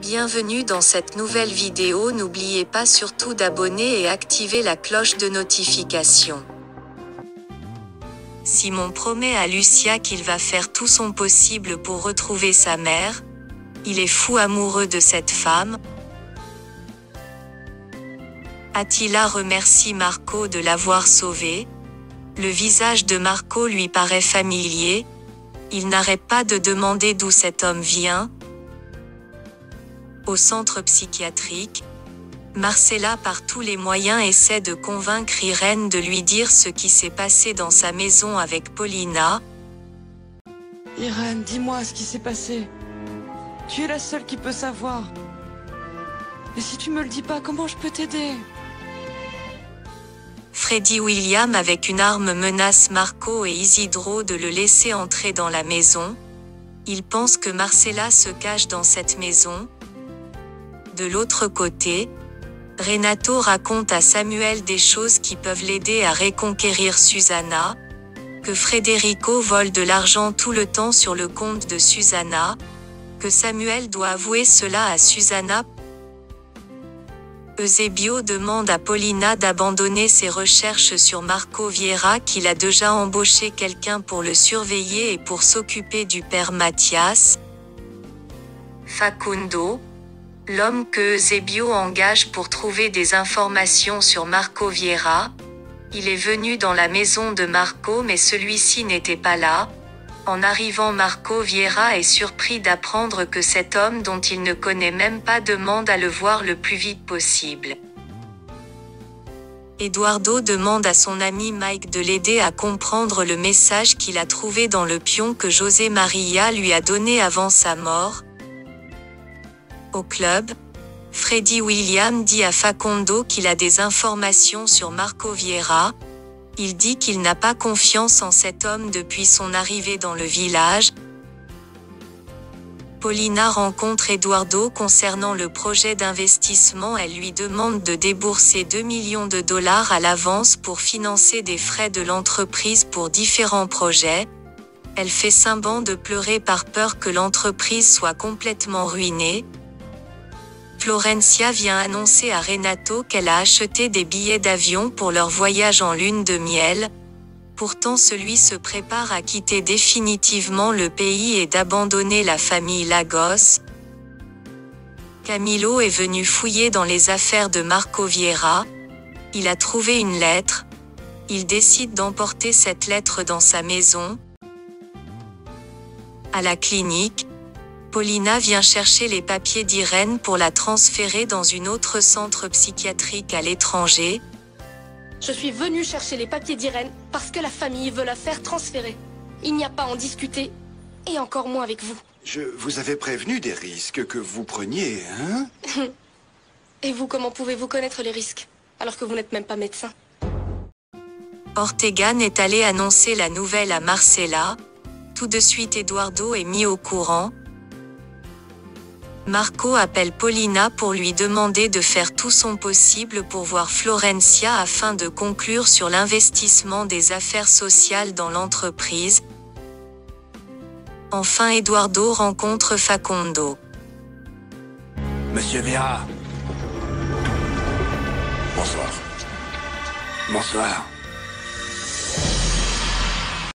Bienvenue dans cette nouvelle vidéo, n'oubliez pas surtout d'abonner et activer la cloche de notification. Simon promet à Lucia qu'il va faire tout son possible pour retrouver sa mère. Il est fou amoureux de cette femme. Attila remercie Marco de l'avoir sauvé. Le visage de Marco lui paraît familier. Il n'arrête pas de demander d'où cet homme vient. Au centre psychiatrique, Marcella par tous les moyens essaie de convaincre Irène de lui dire ce qui s'est passé dans sa maison avec Paulina. Irène, dis-moi ce qui s'est passé. Tu es la seule qui peut savoir. Et si tu me le dis pas, comment je peux t'aider? Freddy William avec une arme menace Marco et Isidro de le laisser entrer dans la maison. Il pense que Marcella se cache dans cette maison. De l'autre côté, Renato raconte à Samuel des choses qui peuvent l'aider à reconquérir Susanna, que Federico vole de l'argent tout le temps sur le compte de Susanna, que Samuel doit avouer cela à Susanna. Eusebio demande à Paulina d'abandonner ses recherches sur Marco Vieira, qu'il a déjà embauché quelqu'un pour le surveiller et pour s'occuper du père Mathias. Facundo, l'homme que Eusebio engage pour trouver des informations sur Marco Vieira. Il est venu dans la maison de Marco mais celui-ci n'était pas là. En arrivant, Marco Vieira est surpris d'apprendre que cet homme dont il ne connaît même pas demande à le voir le plus vite possible. Eduardo demande à son ami Mike de l'aider à comprendre le message qu'il a trouvé dans le pion que José Maria lui a donné avant sa mort. Au club, Freddy William dit à Facundo qu'il a des informations sur Marco Vieira. Il dit qu'il n'a pas confiance en cet homme depuis son arrivée dans le village. Paulina rencontre Eduardo concernant le projet d'investissement. Elle lui demande de débourser 2 millions de dollars à l'avance pour financer des frais de l'entreprise pour différents projets. Elle fait semblant de pleurer par peur que l'entreprise soit complètement ruinée. Florencia vient annoncer à Renato qu'elle a acheté des billets d'avion pour leur voyage en lune de miel. Pourtant celui se prépare à quitter définitivement le pays et d'abandonner la famille Lagos. Camilo est venu fouiller dans les affaires de Marco Vieira. Il a trouvé une lettre. Il décide d'emporter cette lettre dans sa maison. À la clinique, Paulina vient chercher les papiers d'Irène pour la transférer dans un autre centre psychiatrique à l'étranger. Je suis venue chercher les papiers d'Irène parce que la famille veut la faire transférer. Il n'y a pas à en discuter, et encore moins avec vous. Je vous avais prévenu des risques que vous preniez, hein? Et vous, comment pouvez-vous connaître les risques, alors que vous n'êtes même pas médecin? Ortegan est allé annoncer la nouvelle à Marcella. Tout de suite Eduardo est mis au courant. Marco appelle Paulina pour lui demander de faire tout son possible pour voir Florencia afin de conclure sur l'investissement des affaires sociales dans l'entreprise. Enfin Eduardo rencontre Facundo. Monsieur Vieira. Bonsoir. Bonsoir.